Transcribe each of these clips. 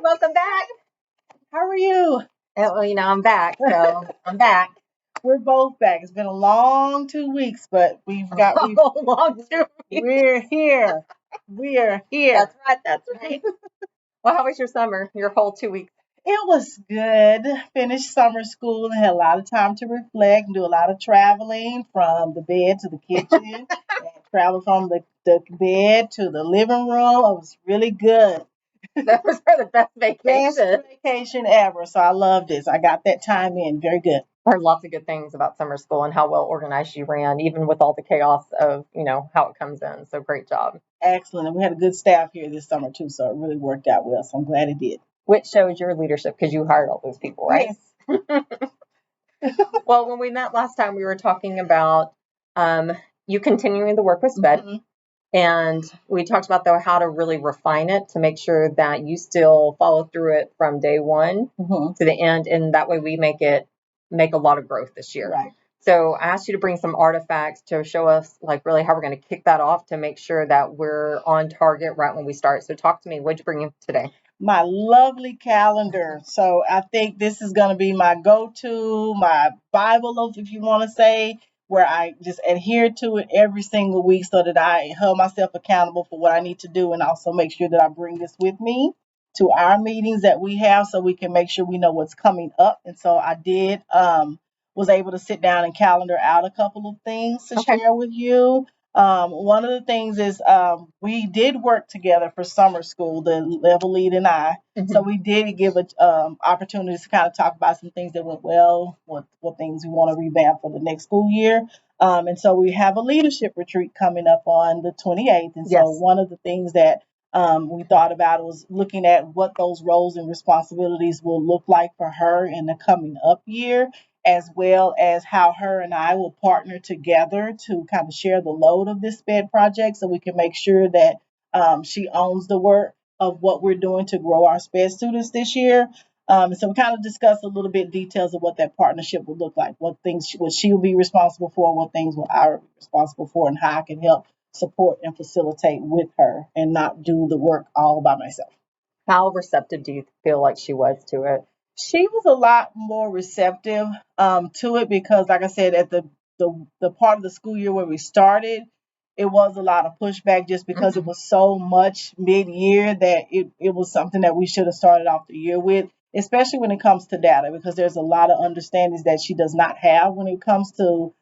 welcome back. How are you? Well, I'm back, so I'm back. We're both back. It's been a long 2 weeks, but we've long 2 weeks. we're here. We are here. That's right. Well, how was your summer? Your whole 2 weeks? It was good. Finished summer school and had a lot of time to reflect and do a lot of traveling from the bed to the kitchen and travel from the bed to the living room. It was really good. That was the best Best vacation. vacation ever. So I love this. I got that time in. Very good. I heard lots of good things about summer school and how well organized you ran, even with all the chaos of, how it comes in. So great job. Excellent. And we had a good staff here this summer too, so it really worked out well. So I'm glad it did. Which shows your leadership because you hired all those people, right? Yes. Well, when we met last time, we were talking about you continuing the work with SPED. Mhm. And we talked about, though, how to really refine it to make sure that you still follow through it from day one Mhm. to the end. And that way we make a lot of growth this year. Right. So I asked you to bring some artifacts to show us like really how we're going to kick that off to make sure that we're on target right when we start. So talk to me. What'd you bring in today? My lovely calendar. So I think this is going to be my go-to, my Bible, if you want to say, where I just adhere to it every single week so that I hold myself accountable for what I need to do and also make sure that I bring this with me to our meetings that we have so we can make sure we know what's coming up. And so I did was able to sit down and calendar out a couple of things to Okay. share with you. One of the things is we did work together for summer school, the level lead and I. Mhm. So we did give a opportunities to kind of talk about some things that went well, what things we want to revamp for the next school year. And so we have a leadership retreat coming up on the 28th. And so Yes. one of the things that we thought about was looking at what those roles and responsibilities will look like for her in the coming up year, as well as how her and I will partner together to kind of share the load of this SPED project so we can make sure that she owns the work of what we're doing to grow our SPED students this year. So we kind of discussed a little bit details of what that partnership would look like, what she will be responsible for, what things will I be responsible for, and how I can help support and facilitate with her and not do the work all by myself. How receptive do you feel like she was to it? She was a lot more receptive to it because, like I said, at the part of the school year where we started, it was a lot of pushback just because it was so much mid-year that it was something that we should have started off the year with, especially when it comes to data, because there's a lot of understandings that she does not have when it comes to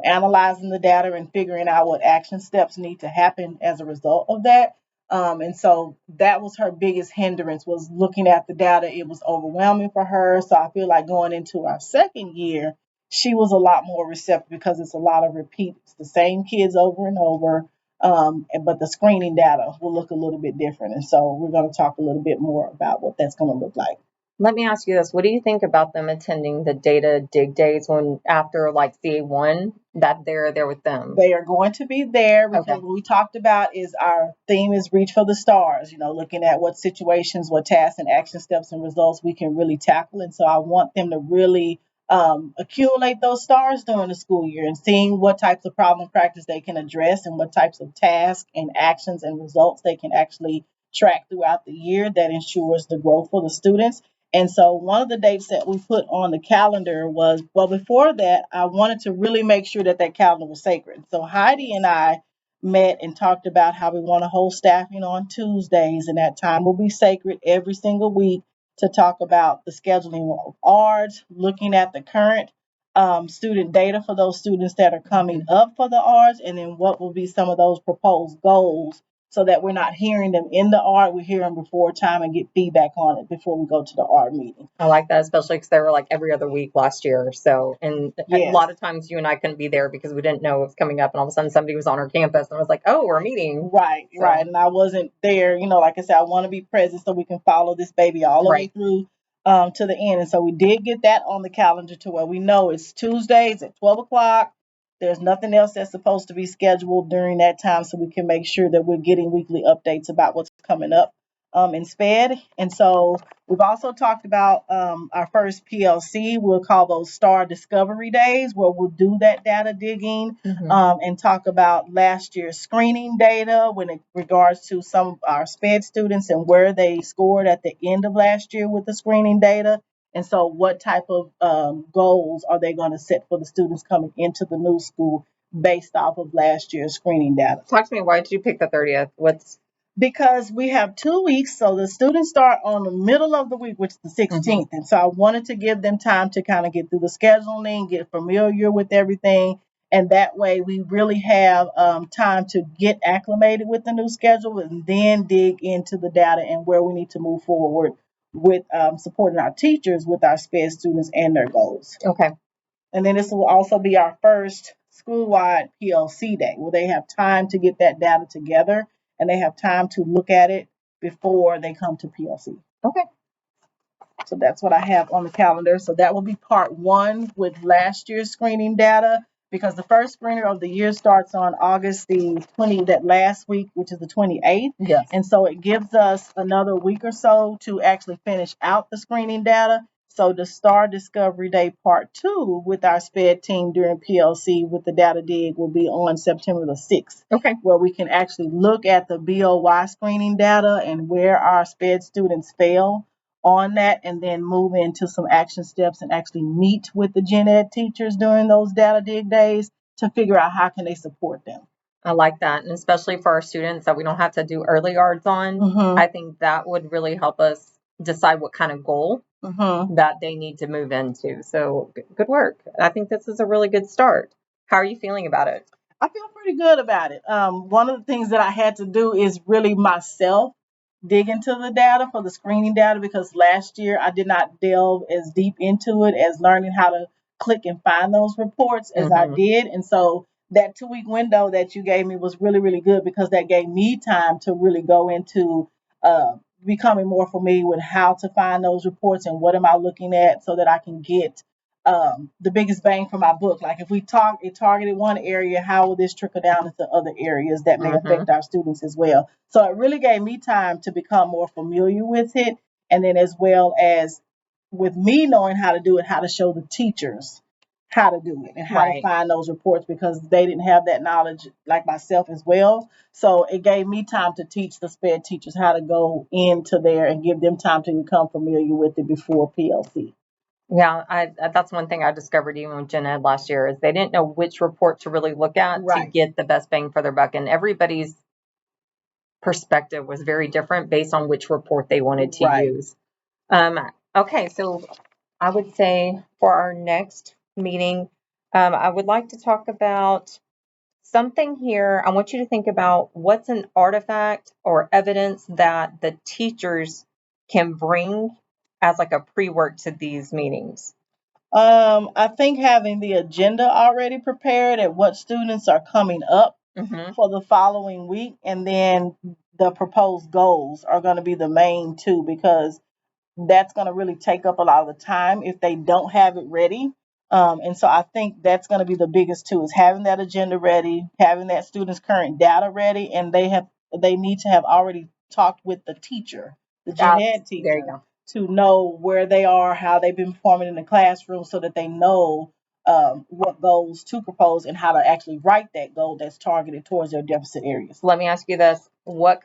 analyzing the data and figuring out what action steps need to happen as a result of that. And so that was her biggest hindrance was looking at the data. It was overwhelming for her. So I feel like going into our second year, she was a lot more receptive because it's a lot of repeat. It's the same kids over and over. But the screening data will look a little bit different. And so we're going to talk a little bit more about what that's going to look like. Let me ask you this. What do you think about them attending the data dig days when after like CA1 that they're there with them? They are going to be there because Okay. what we talked about is our theme is reach for the stars, looking at what situations, what tasks and action steps and results we can really tackle. And so I want them to really accumulate those stars during the school year and seeing what types of problem practice they can address and what types of tasks and actions and results they can actually track throughout the year that ensures the growth for the students. And so one of the dates that we put on the calendar was, well, before that, I wanted to really make sure that that calendar was sacred. So Heidi and I met and talked about how we want to hold staffing on Tuesdays, and that time will be sacred every single week to talk about the scheduling of ARDS, looking at the current student data for those students that are coming up for the ARDS, and then what will be some of those proposed goals so that we're not hearing them in the ARD, we hear them before time and get feedback on it before we go to the ARD meeting. I like that, especially because they were like every other week last year. So, and a lot of times you and I couldn't be there because we didn't know it was coming up, and all of a sudden somebody was on our campus and I was like, "Oh, we're meeting." Right, So. right. And I wasn't there, like I said, I want to be present so we can follow this baby all the way through to the end. And so we did get that on the calendar to where we know it's Tuesdays at 12 o'clock. There's nothing else that's supposed to be scheduled during that time so we can make sure that we're getting weekly updates about what's coming up in SPED. And so we've also talked about our first PLC. We'll call those STAR Discovery Days, where we'll do that data digging and talk about last year's screening data when it regards to some of our SPED students and where they scored at the end of last year with the screening data. And so what type of goals are they going to set for the students coming into the new school based off of last year's screening data? Talk to me. Why did you pick the 30th? Because we have 2 weeks, so the students start on the middle of the week, which is the 16th. And so I wanted to give them time to kind of get through the scheduling, get familiar with everything. And that way we really have time to get acclimated with the new schedule and then dig into the data and where we need to move forward with supporting our teachers with our SPED students and their goals. Okay. And then this will also be our first school-wide PLC day where they have time to get that data together and they have time to look at it before they come to PLC. Okay. So that's what I have on the calendar. So that will be part 1 with last year's screening data, because the first screener of the year starts on August the 20th, that last week, which is the 28th. Yes. And so it gives us another week or so to actually finish out the screening data. So the STAR Discovery Day Part 2 with our SPED team during PLC with the data dig will be on September the 6th. Okay. Where we can actually look at the BOY screening data and where our SPED students fail on that, and then move into some action steps and actually meet with the gen ed teachers during those data dig days to figure out how can they support them. I like that. And especially for our students that we don't have to do early yards on, I think that would really help us decide what kind of goal that they need to move into. So good work. I think this is a really good start. How are you feeling about it? I feel pretty good about it. One of the things that I had to do is really myself dig into the data for the screening data, because last year I did not delve as deep into it as learning how to click and find those reports as I did. And so that 2-week window that you gave me was really, really good, because that gave me time to really go into becoming more familiar with how to find those reports and what am I looking at so that I can get the biggest bang for my book. Like if we targeted one area, how will this trickle down into other areas that may affect our students as well? So it really gave me time to become more familiar with it. And then as well as with me knowing how to do it, how to show the teachers how to do it and how to find those reports, because they didn't have that knowledge like myself as well. So it gave me time to teach the SPED teachers how to go into there and give them time to become familiar with it before PLC. Yeah, that's one thing I discovered even with gen ed last year is they didn't know which report to really look at to get the best bang for their buck. And everybody's perspective was very different based on which report they wanted to use. Okay, so I would say for our next meeting, I would like to talk about something here. I want you to think about what's an artifact or evidence that the teachers can bring as like a pre-work to these meetings. I think having the agenda already prepared and what students are coming up for the following week, and then the proposed goals are going to be the main two, because that's going to really take up a lot of the time if they don't have it ready. And so I think that's going to be the biggest two, is having that agenda ready, having that student's current data ready, and they need to have already talked with the teacher, the gen ed teacher. There you go. To know where they are, how they've been performing in the classroom, so that they know what goals to propose and how to actually write that goal that's targeted towards their deficit areas. Let me ask you this. What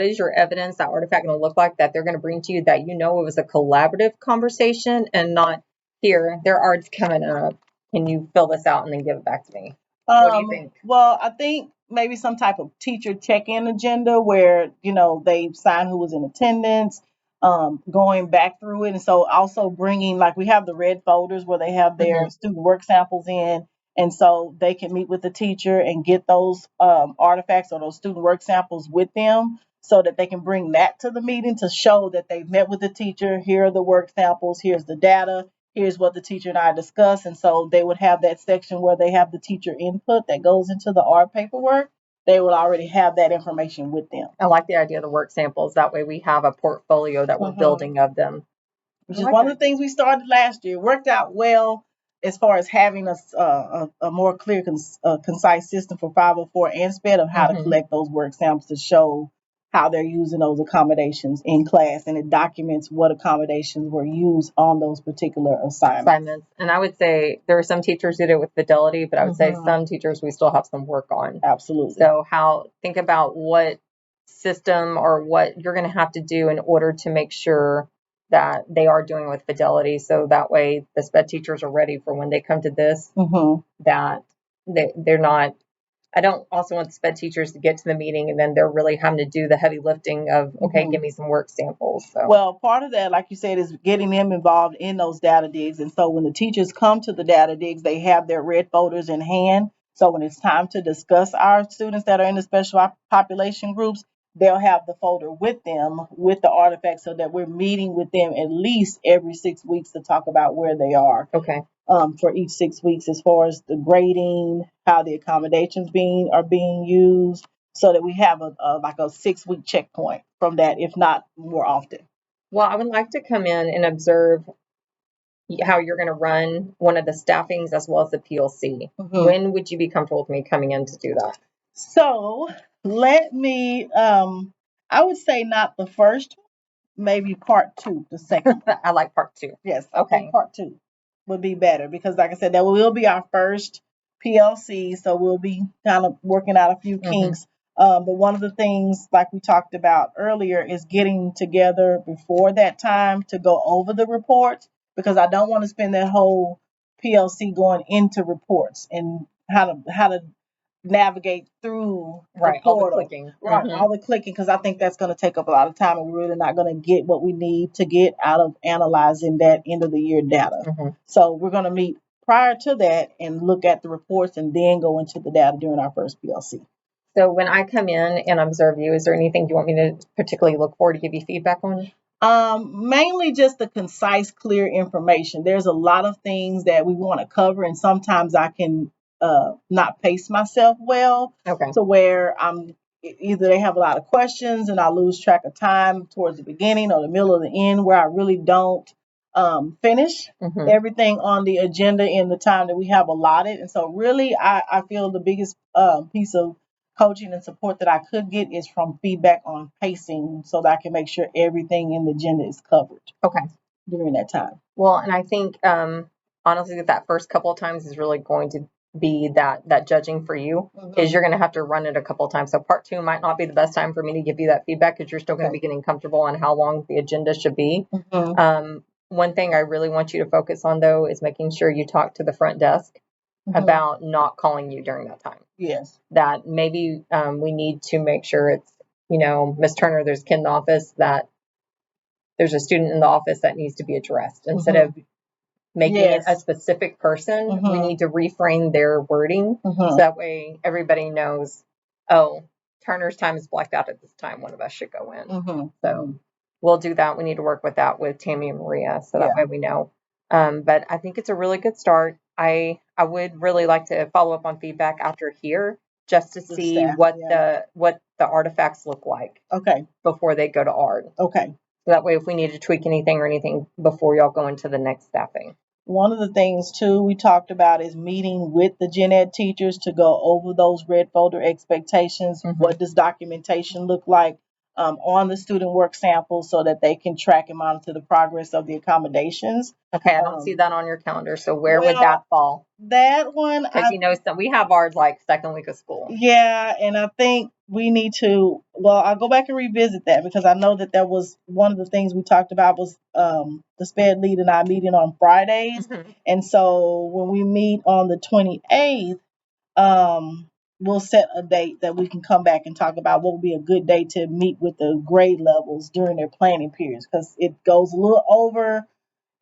is your evidence, that artifact going to look like that they're going to bring to you that you know it was a collaborative conversation and not here, their art's coming up. Can you fill this out and then give it back to me? What do you think? Well, I think maybe some type of teacher check-in agenda where, they sign who was in attendance, going back through it. And so also bringing, like we have the red folders where they have their student work samples in. And so they can meet with the teacher and get those artifacts or those student work samples with them, so that they can bring that to the meeting to show that they've met with the teacher. Here are the work samples. Here's the data. Here's what the teacher and I discussed. And so they would have that section where they have the teacher input that goes into the art paperwork. They will already have that information with them. I like the idea of the work samples. That way we have a portfolio that we're building of them. Which is one of the things we started last year. It worked out well as far as having a more clear, concise system for 504 and SPED of how to collect those work samples to show how they're using those accommodations in class, and it documents what accommodations were used on those particular assignments. And I would say there are some teachers who do it with fidelity, but I would say some teachers we still have some work on. Absolutely. So think about what system or what you're going to have to do in order to make sure that they are doing it with fidelity. So that way the SPED teachers are ready for when they come to this, that they're not. I don't also want the SPED teachers to get to the meeting and then they're really having to do the heavy lifting of, okay, give me some work samples. So. Well, part of that, like you said, is getting them involved in those data digs. And so when the teachers come to the data digs, they have their red folders in hand. So when it's time to discuss our students that are in the special population groups, they'll have the folder with them with the artifacts, so that we're meeting with them at least every 6 weeks to talk about where they are. Okay. For each 6 weeks, as far as the grading, how the accommodations are being used, so that we have like a 6-week checkpoint from that, if not more often. Well, I would like to come in and observe how you're going to run one of the staffings as well as the PLC. When would you be comfortable with me coming in to do that? So let me, I would say not the first, maybe part 2, the second. I like part 2. Yes. Okay. Part 2 would be better, because like I said, that will be our first PLC. So we'll be kind of working out a few kinks. But one of the things, like we talked about earlier, is getting together before that time to go over the reports, because I don't want to spend that whole PLC going into reports and how to navigate through the portal. All the clicking. All the clicking, because I think that's going to take up a lot of time, and we're really not going to get what we need to get out of analyzing that end of the year data. So we're going to meet prior to that and look at the reports and then go into the data during our first PLC. So when I come in and observe you, is there anything you want me to particularly look for to give you feedback on? Mainly just the concise, clear information. There's a lot of things that we want to cover, and sometimes I can not pace myself well, to where I'm either they have a lot of questions and I lose track of time towards the beginning or the middle or the end, where I really don't finish everything on the agenda in the time that we have allotted. And so really I feel the biggest piece of coaching and support that I could get is from feedback on pacing, so that I can make sure everything in the agenda is covered during that time. Well, and I think honestly that first couple of times is really going to be that judging for you, is you're going to have to run it a couple of times. So part 2 might not be the best time for me to give you that feedback, because you're still going to be getting comfortable on how long the agenda should be. One thing I really want you to focus on, though, is making sure you talk to the front desk about not calling you during that time. Yes. That maybe we need to make sure it's, Miss Turner, there's a kid in the office, that there's a student in the office that needs to be addressed. Instead of making it a specific person, we need to reframe their wording, so that way everybody knows, oh, Turner's time is blacked out at this time, one of us should go in. So we'll do that. We need to work with that with Tammy and Maria, so that way we know. But I think it's a really good start. I would really like to follow up on feedback after here, just to see what the artifacts look like. Before they go to ARD. So that way, if we need to tweak anything or anything before y'all go into the next staffing. One of the things too we talked about is meeting with the gen ed teachers to go over those red folder expectations. What does documentation look like on the student work sample, so that they can track and monitor the progress of the accommodations. Okay, I don't see that on your calendar. So where would that fall? That one, because we have ours like second week of school. Yeah, and I think we need to. Well, I'll go back and revisit that, because I know that was one of the things we talked about was the SPED lead and I meeting on Fridays, and so when we meet on the 28th, we'll set a date that we can come back and talk about what would be a good day to meet with the grade levels during their planning periods, because it goes over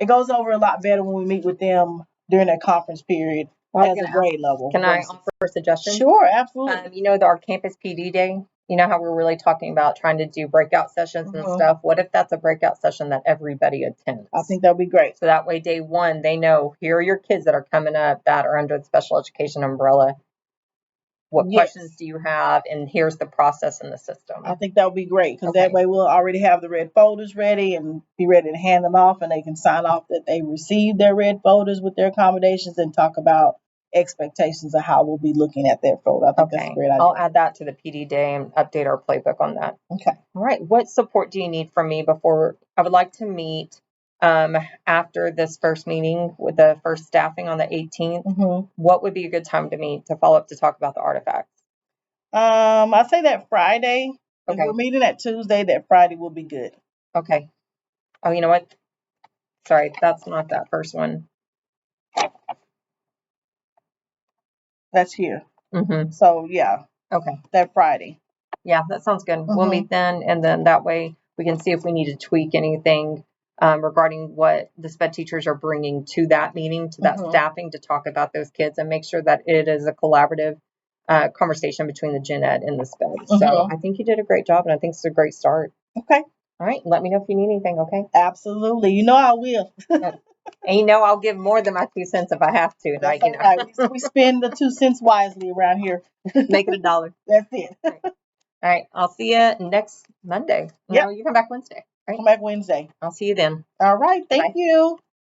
a lot better when we meet with them during their conference period as a grade level. Can I offer a suggestion? Sure, absolutely. Our campus PD day, how we're really talking about trying to do breakout sessions and stuff. What if that's a breakout session that everybody attends? I think that would be great. So that way, day one, they know, here are your kids that are coming up that are under the special education umbrella. What questions do you have? And here's the process in the system. I think that would be great, because that way we'll already have the red folders ready and be ready to hand them off, and they can sign off that they received their red folders with their accommodations and talk about expectations of how we'll be looking at that photo. I think that's a Okay. great idea. I'll add that to the PD day and update our playbook on that. Okay. All right. What support do you need from me before I would like to meet after this first meeting with the first staffing on the 18th? Mm-hmm. What would be a good time to meet to follow up to talk about the artifacts? I'd say that Friday. If Okay. we're meeting at Tuesday, that Friday will be good. Okay. Oh, you know what? Sorry, that's not that first one. That's here. Mm-hmm. So yeah. Okay. That Friday. Yeah, that sounds good. We'll meet then, and then that way we can see if we need to tweak anything regarding what the SPED teachers are bringing to that meeting, to that staffing, to talk about those kids and make sure that it is a collaborative conversation between the gen ed and the SPED. So I think you did a great job, and I think it's a great start. Okay. All right. Let me know if you need anything, okay? Absolutely. You know I will. And you know I'll give more than my 2 cents if I have to. That's all right. We spend the 2 cents wisely around here. Make it $1. That's it. All right. I'll see you next Monday. Yep. No, you come back Wednesday. Right? Come back Wednesday. I'll see you then. All right. Thank you.